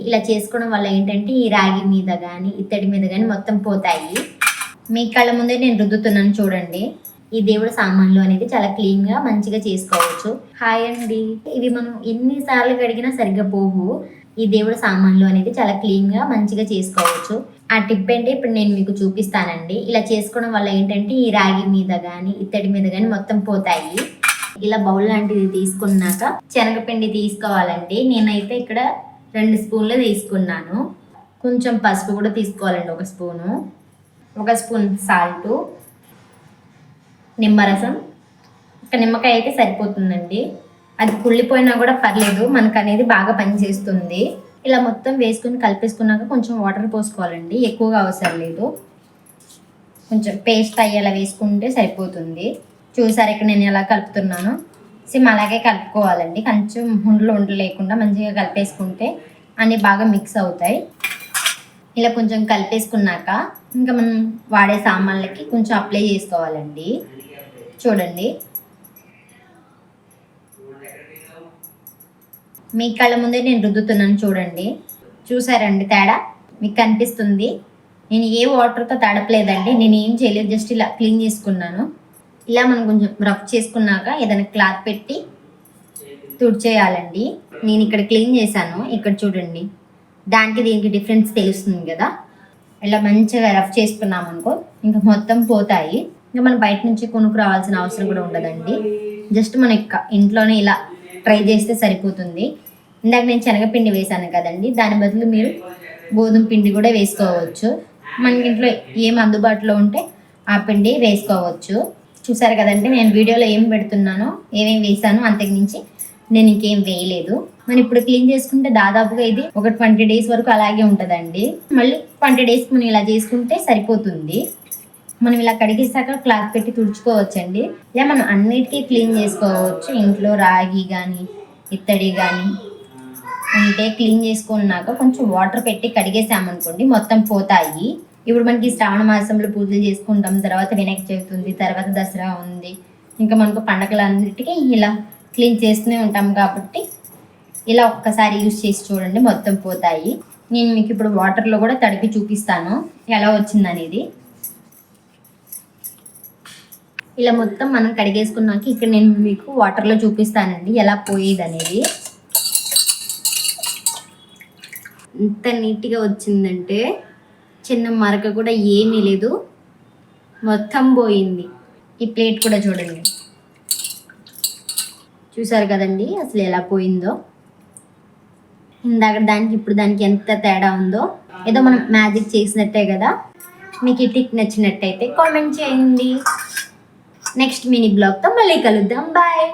ఇలా చేసుకోవడం వల్ల ఏంటంటే ఈ రాగి మీద కానీ ఇత్తడి మీద కానీ మొత్తం పోతాయి. మీ కళ్ళ ముందే నేను రుద్దుతున్నాను చూడండి. ఈ దేవుడి సామాన్లు అనేది చాలా క్లీన్గా మంచిగా చేసుకోవచ్చు. హాయ్ అండి, ఇవి మనం ఎన్నిసార్లు కడిగినా సరిగ్గా పోవు. ఈ దేవుడి సామాన్లు అనేది చాలా క్లీన్గా మంచిగా చేసుకోవచ్చు. ఆ టిప్ ఏంటి ఇప్పుడు నేను మీకు చూపిస్తానండి. ఇలా చేసుకోవడం వల్ల ఏంటంటే ఈ రాగి మీద కానీ ఇత్తడి మీద కానీ మొత్తం పోతాయి. ఇలా బౌల్ లాంటిది తీసుకున్నాక శనగపిండి తీసుకోవాలండి. నేనైతే ఇక్కడ 2 స్పూన్లు తీసుకున్నాను. కొంచెం పసుపు కూడా తీసుకోవాలండి, 1 స్పూను, 1 స్పూన్ సాల్టు, నిమ్మరసం, ఒక నిమ్మకాయ అయితే సరిపోతుందండి. అది కుళ్ళిపోయినా కూడా పర్లేదు, మనకు అనేది బాగా పనిచేస్తుంది. ఇలా మొత్తం వేసుకుని కలిపేసుకున్నాక కొంచెం వాటర్ పోసుకోవాలండి, ఎక్కువగా అవసరం లేదు. కొంచెం పేస్ట్ అయ్యేలా వేసుకుంటే సరిపోతుంది. చూసారు ఇక్కడ నేను ఎలా కలుపుతున్నాను. సేమ్ అలాగే కలుపుకోవాలండి. కొంచెం ఉండలు లేకుండా మంచిగా కలిపేసుకుంటే అన్నీ బాగా మిక్స్ అవుతాయి. ఇలా కొంచెం కలిపేసుకున్నాక ఇంకా మనం వాడే సామాన్లకి కొంచెం అప్లై చేసుకోవాలండి. చూడండి, మీ కళ్ళ ముందే నేను రుద్దుతున్నాను చూడండి. చూసారండి తేడా మీకు కనిపిస్తుంది. నేను ఏ వాటర్తో తడపలేదండి, నేను ఏం చేయలేదు, జస్ట్ ఇలా క్లీన్ చేసుకున్నాను. ఇలా మనం కొంచెం రఫ్ చేసుకున్నాక ఏదైనా క్లాత్ పెట్టి తుడిచేయాలండి. నేను ఇక్కడ క్లీన్ చేశాను, ఇక్కడ చూడండి. దానికి దీనికి డిఫరెన్స్ తెలుస్తుంది కదా. ఇలా మంచిగా రఫ్ చేసుకున్నాం అనుకో ఇంకా మొత్తం పోతాయి. ఇంకా మనం బయట నుంచి కొనుక్కు రావాల్సిన అవసరం కూడా ఉండదండి. జస్ట్ మనం ఇంట్లోనే ఇలా ట్రై చేస్తే సరిపోతుంది. ఇందాక నేను శనగపిండి వేసాను కదండి, దాని బదులు మీరు గోధుమ పిండి కూడా వేసుకోవచ్చు. మనకి ఇంట్లో ఏం అందుబాటులో ఉంటే ఆ పిండి వేసుకోవచ్చు. చూసారు కదండి నేను వీడియోలో ఏం పెడుతున్నానో, ఏమేమి వేసానో అంతకు మించి నేను ఇంకేం వేయలేదు. మనం ఇప్పుడు క్లీన్ చేసుకుంటే దాదాపుగా ఇది ఒక 20 డేస్ వరకు అలాగే ఉంటుందండి. మళ్ళీ 20 డేస్కి మనం ఇలా చేసుకుంటే సరిపోతుంది. మనం ఇలా కడిగేసాక క్లాత్ పెట్టి తుడుచుకోవచ్చండి. ఇలా మనం అన్నిటికీ క్లీన్ చేసుకోవచ్చు. ఇంట్లో రాగి కానీ ఇత్తడి కానీ ఉంటే క్లీన్ చేసుకున్నాక కొంచెం వాటర్ పెట్టి కడిగేసామనుకోండి మొత్తం పోతాయి. ఇప్పుడు మనకి శ్రావణ మాసంలో పూజలు చేసుకుంటాం, తర్వాత వినాయక చవితి ఉంది, తర్వాత దసరా ఉంది, ఇంకా మనకు పండగలన్నిటికీ ఇలా క్లీన్ చేస్తూనే ఉంటాం కాబట్టి ఇలా ఒక్కసారి యూజ్ చేసి చూడండి మొత్తం పోతాయి. నేను మీకు ఇప్పుడు వాటర్లో కూడా తడిపి చూపిస్తాను ఎలా వచ్చిందనేది. ఇలా మొత్తం మనం కడిగేసుకున్నాక ఇక్కడ నేను మీకు వాటర్లో చూపిస్తానండి ఎలా పోయేది అనేది. ఎంత నీట్గా వచ్చిందంటే చిన్న మరక కూడా ఏమీ లేదు, మొత్తం పోయింది. ఈ ప్లేట్ కూడా చూడండి, చూసారు కదండి అసలు ఎలా పోయిందో. ఇందాక దానికి ఇప్పుడు దానికి ఎంత తేడా ఉందో. ఏదో మనం మ్యాజిక్ చేసినట్టే కదా. మీకు ఈ టిప్ నచ్చినట్టయితే కామెంట్ చేయండి. నెక్స్ట్ మినీ బ్లాగ్తో మళ్ళీ కలుద్దాం. బాయ్.